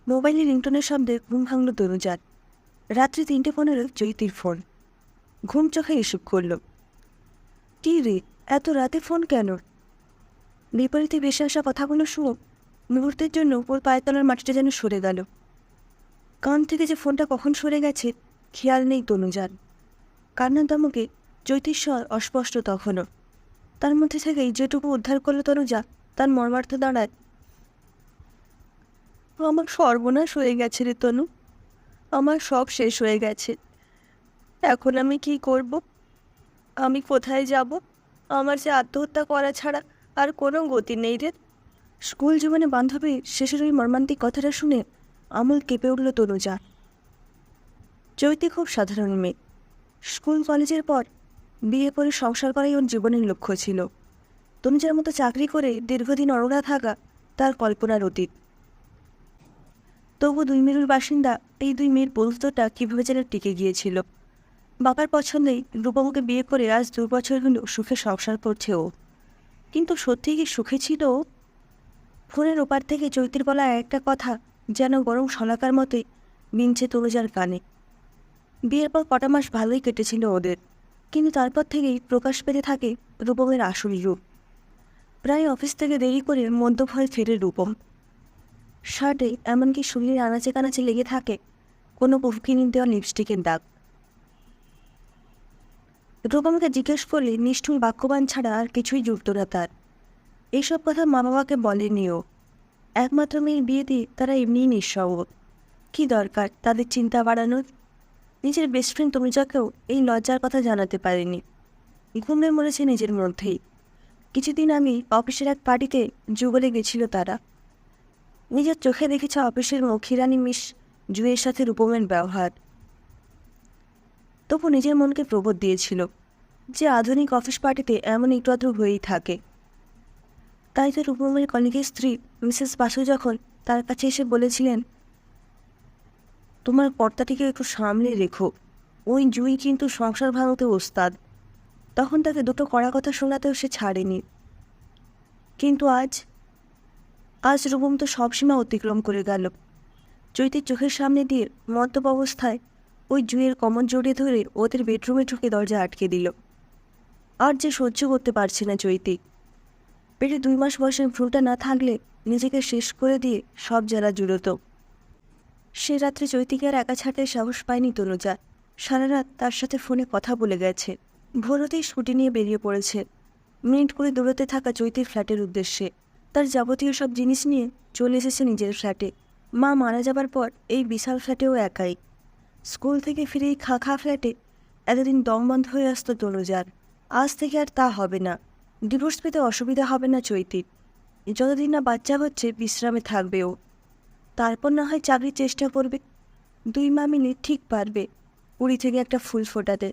মোবাইলে রিংটোনের শব্দে ঘুম ভাঙল তনুজার। রাত্রি 3:15 চৈতির ফোন। ঘুম চোখে এসব করল। কি রে, এত রাতে ফোন কেন? বিপরীতে ভেসে আসা কথাগুলো শুনো মুহূর্তের জন্য ওর পায়ের তলার মাটিটা যেন সরে গেল। কান থেকে যে ফোনটা কখন সরে গেছে খেয়াল নেই তনুজার। কান্নার দমকে চৈতির স্বর অস্পষ্ট তখনও। তার মধ্যে থেকেই যেটুকু উদ্ধার করলো তনুজা তার মর্মার্থ দাঁড়ায়, আমার সর্বনাশ হয়ে গেছে রে তনু, আমার সব শেষ হয়ে গেছে। এখন আমি কি করব? আমি কোথায় যাব? আমার যে আত্মহত্যা করা ছাড়া আর কোনো গতি নেই রে। স্কুল জীবনে বান্ধবীর শেষের ওই মর্মান্তিক কথাটা শুনে আমল কেঁপে উঠল তনুজা। চৈতি খুব সাধারণ মেয়ে। স্কুল কলেজের পর বিয়ে করে সংসার করাই ওর জীবনের লক্ষ্য ছিল। তনুজার মতো চাকরি করে দীর্ঘদিন অরোরা থাকা তার কল্পনার অতীত। তবু দুই মেরুর বাসিন্দা এই দুই মেয়ের বন্ধুত্বটা কীভাবে যেন টিকে গিয়েছিল। বাবার পছন্দেই রূপমকে বিয়ে করে আজ 2 বছর হলো সুখে সংসার করছে ও। কিন্তু সত্যি কি সুখে ছিল ও? ফোনের ওপার থেকে চৈতির বলা একটা কথা যেন গরম শলাকার মতোই বিনছে তনুজার কানে। বিয়ের পর কটা মাস ভালোই কেটেছিল ওদের, কিন্তু তারপর থেকেই প্রকাশ পেতে থাকে রূপমের আসল রূপ। প্রায় অফিস থেকে দেরি করে মধ্যভয়ে ফেরে রূপম। শার্টে এমনকি শরীরের আনাচে কানাচে লেগে থাকে কোনো প্রভুকিনি দেওয়া লিপস্টিকের দাগ। রূপমকে জিজ্ঞেস করলে নিষ্ঠুর বাক্যবান ছাড়া আর কিছুই জুটত না তার। এইসব কথা মা বাবাকে বলেনিও। একমাত্র মেয়ের বিয়েতে তারা এমনিই নিঃসঙ্গ। কী দরকার তাদের চিন্তা বাড়ানোর? নিজের বেস্ট ফ্রেন্ড তনুজাকেও এই লজ্জার কথা জানাতে পারেনি। ঘুমে মরেছে নিজের মধ্যেই। কিছুদিন আমি অফিসের এক পার্টিতে যুগলে গেছিল তারা। নিজের চোখে দেখেছে অফিসের মক্ষীরানী মিস জুয়ের সাথে রূপমের ব্যবহার। তবু নিজের মনকে প্রবোধ দিয়েছিল যে আধুনিক অফিস পার্টিতে এমন একটু আধটু হয়েই থাকে। তাই তো রূপমের কলিগের স্ত্রী মিসেস বাসু যখন তার কাছে এসে বলেছিলেন, তোমার কর্তাটিকে একটু সামলে রেখো, ওই জুই কিন্তু সংসার ভাঙতে ওস্তাদ, তখন তাকে দুটো কড়া কথা শোনাতেও সে ছাড়েনি। কিন্তু আজ রূপম তো সব সীমা অতিক্রম করে গেল। চৈতির চোখের সামনে দিয়ে মদ্যপ অবস্থায় ওই জুয়ের কমর জড়িয়ে ধরে ওদের বেডরুমে ঢুকে দরজা আটকে দিল। আর যে সহ্য করতে পারছে না চৈতি। পেটে 2 মাস বয়সের ভ্রুটা না থাকলে নিজেকে শেষ করে দিয়ে সব জ্বালা জুড়ত। সে রাত্রে চৈতিকে আর একা ছাড়তে সাহস পায়নি তনুজা। সারা রাত তার সাথে ফোনে কথা বলে গেছে। ভোরতেই স্কুটি নিয়ে বেরিয়ে পড়েছে মিনিট করে দূরতে থাকা চৈতির ফ্ল্যাটের উদ্দেশ্যে। তার যাবতীয় সব জিনিস নিয়ে চলে এসেছে নিজের ফ্ল্যাটে। মা মারা যাবার পর এই বিশাল ফ্ল্যাটেও একাই। স্কুল থেকে ফিরে এই খা ফ্ল্যাটে এতদিন দম বন্ধ হয়ে আসতো তনুজার। আজ থেকে আর তা হবে না। ডিভোর্স পেতে অসুবিধা হবে না চৈতির। যতদিন না বাচ্চা হচ্ছে বিশ্রামে থাকবে ও। তারপর না হয় চাকরির চেষ্টা করবে। 2 মা মিলে ঠিক পারবে 20 থেকে একটা ফুল ফোটাতে।